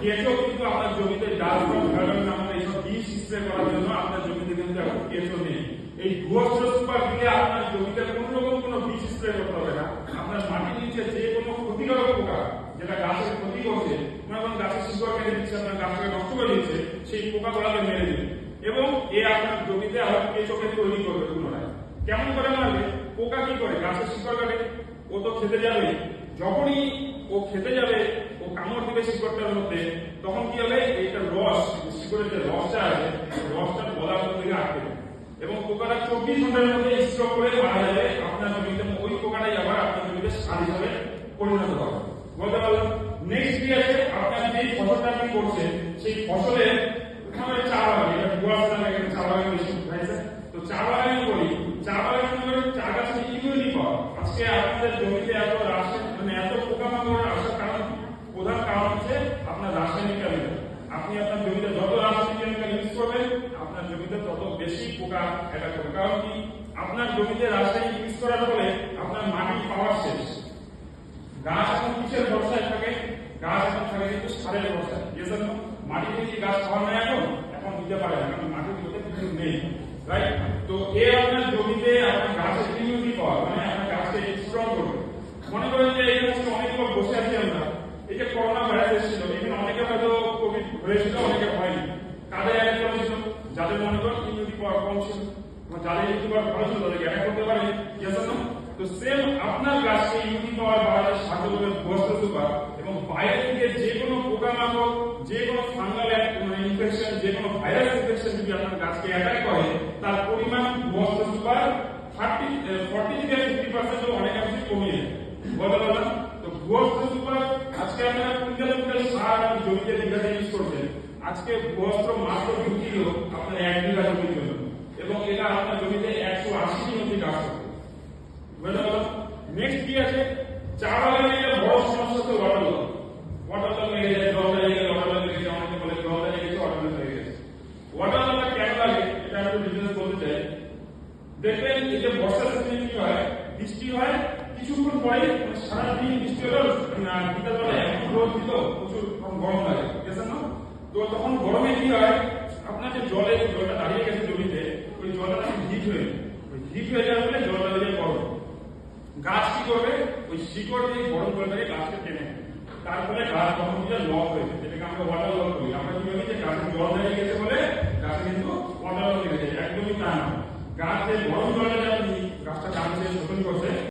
কেঁচো কিন্তু আপনার জমিতে ডাল ফেলানোর নামে এইসব বীজ স্প্রে করার জন্য আপনার জমিতে কিন্তু এখন কেঁচো নেই। এই ভুয়ো সুপার দিলে আপনার জমিতে কোন রকম কোনো বীজ স্প্রে করতে হবে না। আপনার মাটির নিচে যে কোনো ক্ষতিকারক পোকা যেটা গাছের ক্ষতি করছে, মানে গাছের শিকড় কেটে দিচ্ছে, আপনার গাছকে নষ্ট করে দিচ্ছে, সেই পোকাগুলোকে মেরে দিবে এবং এ আপনার জমিতে আবার কেঁচোকে তৈরি করবে পুনরায়। কেমন করে মারবে? পোকা কি করে? গাছের শিকড় কাটে, ও তো খেতে যাবে, যখনই ও খেতে যাবে ও কামড় দিবে শিকড়টার মধ্যে, তখন কি হবে? এইটা রস, শিকড়ের যে রসটা আছে, রসটা গলার মধ্যে আটকে দেবে এবং পোকাটা 24 ঘন্টার মধ্যে স্ট্রোক করে মারা যাবে আপনার জমিতে। ওই পোকাটাই আবার আপনার জমিতে সার হিসাবে পরিণত হবে। বলতে পারলাম। নেক্সট কি আছে? আপনার যে ফসলটা আপনি করছেন সেই ফসলের চা বাগান, এটা কুয়াশা লাগে, চা বাগান বেশি উঠাইছে। তো চা বাগান করি, চা বাগান করে চা গাছের ইমিউনিটি পাওয়া। আজকে আপনাদের জমিতে এত রাসায়নিক এত পোকামাকড় আসার কারণ, প্রধান কারণ হচ্ছে আপনার রাসায়নিক কেমিক্যাল। আপনি আপনার জমিতে যত রাসায়নিক কেমিক্যাল ইউজ করবেন আপনার জমিতে তত বেশি পোকা অ্যাটাক করবে। কারণ কি? আপনার জমিতে রাসায়নিক ইউজ করার ফলে আপনার মাটির পাওয়ার শেষ। গাছ এখন কিসের ভরসায় থাকে? গাছ এখন থাকে কিন্তু সারের ভরসায়। এজন্য মাটিতে কি গাছ খাওয়া নেই, এখন দিতে পারে না, কারণ মাটির মধ্যে কিছু নেই, রাইট? তো এ আপনার জমিতে আপনার গাছের ইমিউনিটি পাওয়ার, মানে আপনার গাছকে স্ট্রং করবে। মনে করেন যে এখানে অনেক লোক বসে আছি আমরা, এই যে করোনা ভাইরাস এসেছিল, এখানে অনেকে হয়তো কোভিড হয়েছিল, অনেকে হয়নি। কাদের অ্যাটাক করেছিল? যাদের মনে করেন ইমিউনিটি পাওয়ার কম ছিল, যাদের ইমিউনিটি পাওয়ার ভালো ছিল তাদেরকে অ্যাটাক করতে পারে। তো সেম আপনার গাছকে ইমিউনিটি পাওয়ার বাড়াতে সাহায্য করবে ভুয়ো সুপার। এবং বাইরে থেকে যে কোনো পোকামাকড়, যে কোনো ফাঙ্গাল ইনফেকশন, যে কোনো ভাইরাস ইনফেকশন যদি আপনার গাছকে অ্যাটাক করে, তার পরিমাণ ভুয়ো সুপার 40 থেকে 50% অনেকাংশে কমিয়ে যায়। বলতে পারলাম। তো ভুয়ো সুপার আজকে আপনারা কুইন্টাল সার জমিতে বিঘাতে ইউজ করছেন, আজকে ভুয়ো মাত্র 2 কিলো আপনার 1 বিঘা জমির জন্য, এবং এটা আপনার জমিতে 180 দিন অব্দি কাজ করবে। বুঝতে পারলাম। নেক্সট কি আছে? চা বাগানে একটা বড় সমস্যা হচ্ছে ওয়াটার লগ। ওয়াটার লগ লেগে যায়, জল লেগে গেলে ওয়াটার লগ লেগে যায়, অনেকে বলে জল লেগে গেছে, ওয়াটার লগ লেগে গেছে। ওয়াটার লগটা কেন লাগে এটা একটু ডিটেইলস বলতে চাই। দেখবেন এই যে বর্ষার সিজনে কি হয়, বৃষ্টি হয়, কিছুক্ষণ পরে সারাদিন বৃষ্টি হলো, বিকাল বেলা এমন রোদ দিল, প্রচুর গরম লাগে, বুঝেছেন না? তো তখন গরমে কি হয়, আপনার যে জলটা দাঁড়িয়ে গেছে জমিতে, ওই জলটা হিট হয়ে যাওয়ার ফলে জলটা হয়ে যায় গরম। গাছ কি করবে? ওই শিকড় দিয়ে গরম জলটাকে গাছকে টেনে, তার ফলে গাছ তখন লক হয়েছে, যেটাকে আমরা ওয়াটার লক করি। আমরা কি বলি যে গাছের জল দাঁড়িয়ে গেছে বলে গাছে কিন্তু ওয়াটার লক লেগে যায়। একদমই তা না। গাছের গরম জলটা আপনি গাছটা টানছে, শোষণ করছে,